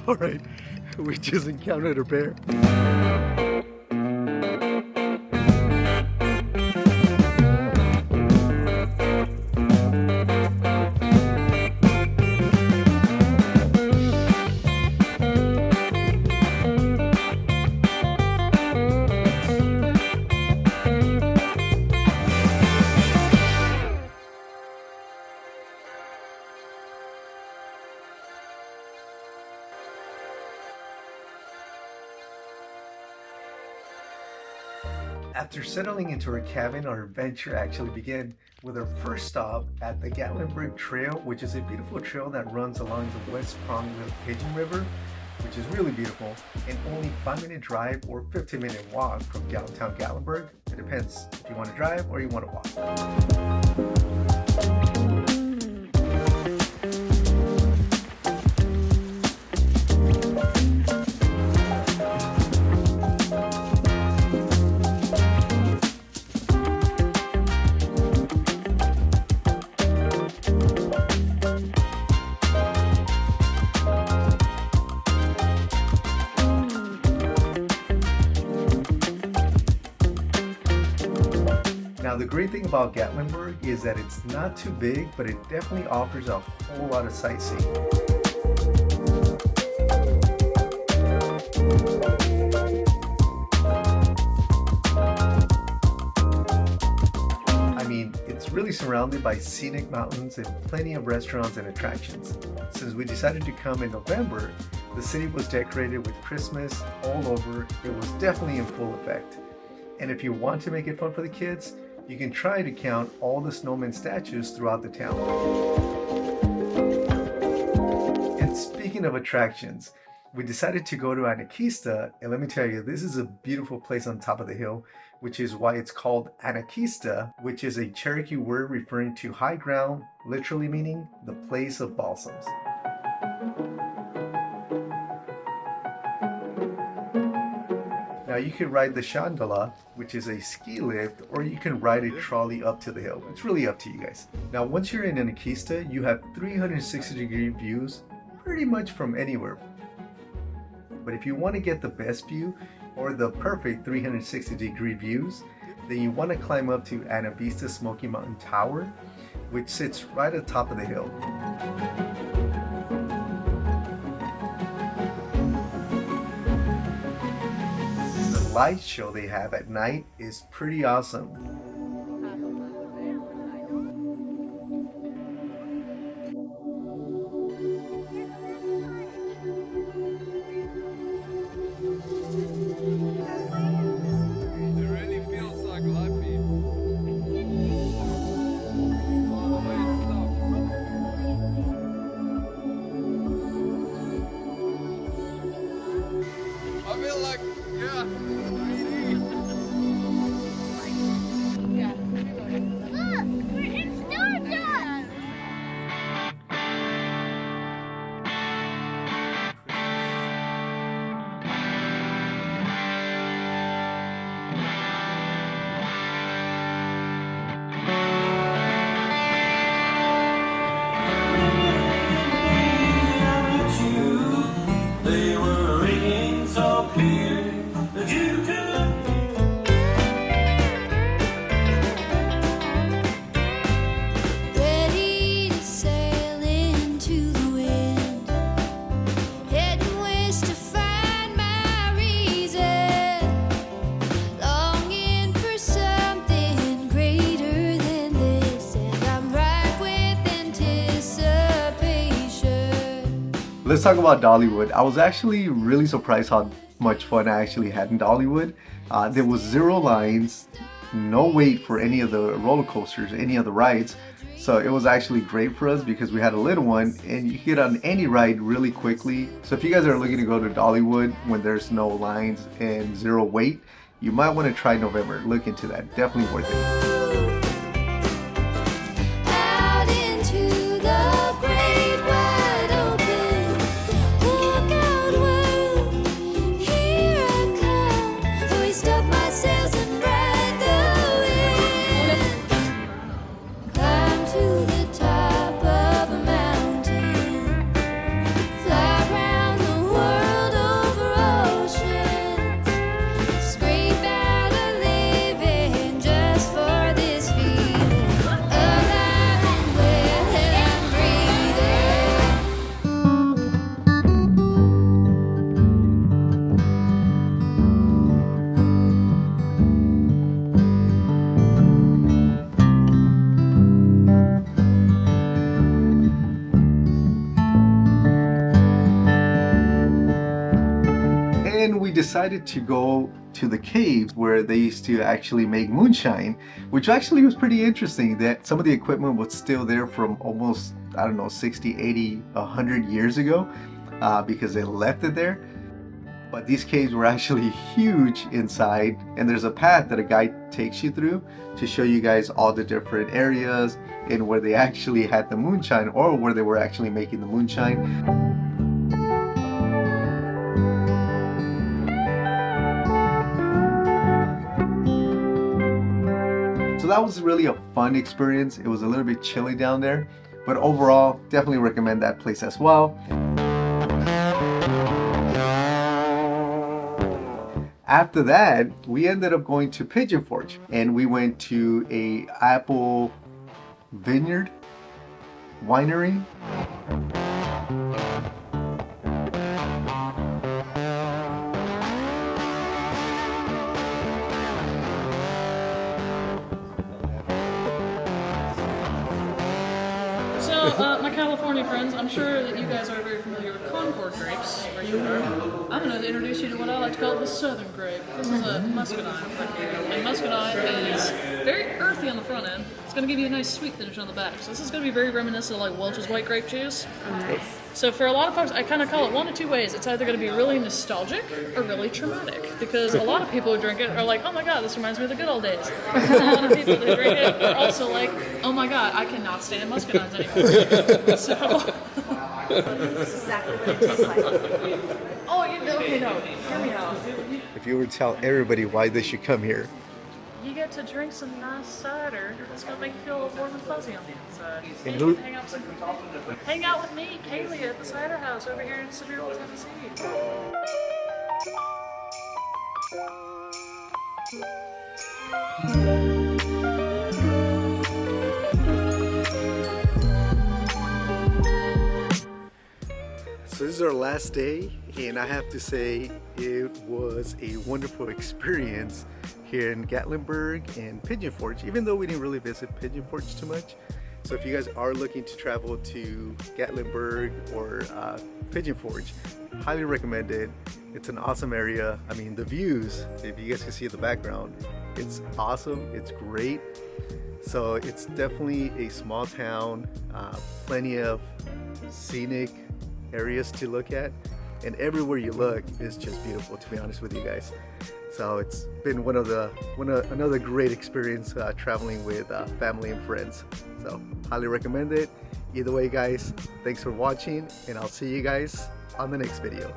Alright, we just encountered a bear. After settling into our cabin, our adventure actually began with our first stop at the Gatlinburg Trail, which is a beautiful trail that runs along the West Prong Pigeon River, which is really beautiful, and only 5-minute drive or 15-minute walk from downtown Gatlinburg. It depends if you want to drive or you want to walk. Now the great thing about Gatlinburg is that it's not too big, but it definitely offers a whole lot of sightseeing. I mean, it's really surrounded by scenic mountains and plenty of restaurants and attractions. Since we decided to come in November, the city was decorated with Christmas all over. It was definitely in full effect. And if you want to make it fun for the kids, you can try to count all the snowman statues throughout the town. And speaking of attractions, we decided to go to Anakeesta, and let me tell you, this is a beautiful place on top of the hill, which is why it's called Anakeesta, which is a Cherokee word referring to high ground, literally meaning the place of balsams. Now you can ride the Chandala, which is a ski lift, or you can ride a trolley up to the hill. It's really up to you guys. Now once you're in Anakeesta, you have 360-degree views pretty much from anywhere. But if you want to get the best view or the perfect 360-degree views, then you want to climb up to Anakeesta Smoky Mountain Tower, which sits right at the top of the hill. Light show they have at night is pretty awesome. It really feels like life. I feel like, yeah. Let's talk about Dollywood. I was actually really surprised how much fun I actually had in Dollywood. There was 0 lines, no wait for any of the roller coasters, any of the rides. So it was actually great for us because we had a little one and you can get on any ride really quickly. So if you guys are looking to go to Dollywood when there's no lines and 0 wait, you might want to try November. Look into that. Definitely worth it. we decided to go to the caves where they used to actually make moonshine, which actually was pretty interesting that some of the equipment was still there from almost, I don't know, 60, 80, 100 years ago because they left it there. But these caves were actually huge inside, and there's a path that a guide takes you through to show you guys all the different areas and where they actually had the moonshine, or where they were actually making the moonshine. So that was really a fun experience. It was a little bit chilly down there, but overall, definitely recommend that place as well. After that, we ended up going to Pigeon Forge, and we went to a apple vineyard winery. So, my California friends, I'm sure that you guys are very familiar with Concord grapes, where you are. I'm going to introduce you to what I like to call the Southern grape. This is a muscadine, and muscadine is very earthy on the front end. It's going to give you a nice sweet finish on the back. So this is going to be very reminiscent of like Welch's white grape juice. Nice. So for a lot of folks, I kind of call it one of two ways. It's either going to be really nostalgic or really traumatic, because a lot of people who drink it are like, oh my god, this reminds me of the good old days. A lot of people who drink it are also like, oh my god, I cannot stand muscadines anymore. So... This is exactly what it tastes like. Oh, okay, no, hear me out. If you were to tell everybody why they should come here, You get to drink some nice cider. It's gonna make you feel a little warm and fuzzy on the inside. And And who- you can hang out with me, Kaylee, at the cider house over here in Sevierville, Tennessee. So this is our last day, and I have to say it was a wonderful experience here in Gatlinburg and Pigeon Forge, even though we didn't really visit Pigeon Forge too much. So if you guys are looking to travel to Gatlinburg or Pigeon Forge, highly recommend it. It's an awesome area. I mean, the views, if you guys can see in the background, it's awesome, it's great. So it's definitely a small town, plenty of scenic areas to look at, and everywhere you look is just beautiful, to be honest with you guys. So it's been another great experience traveling with family and friends. So highly recommend it. Either way, guys, thanks for watching, and I'll see you guys on the next video.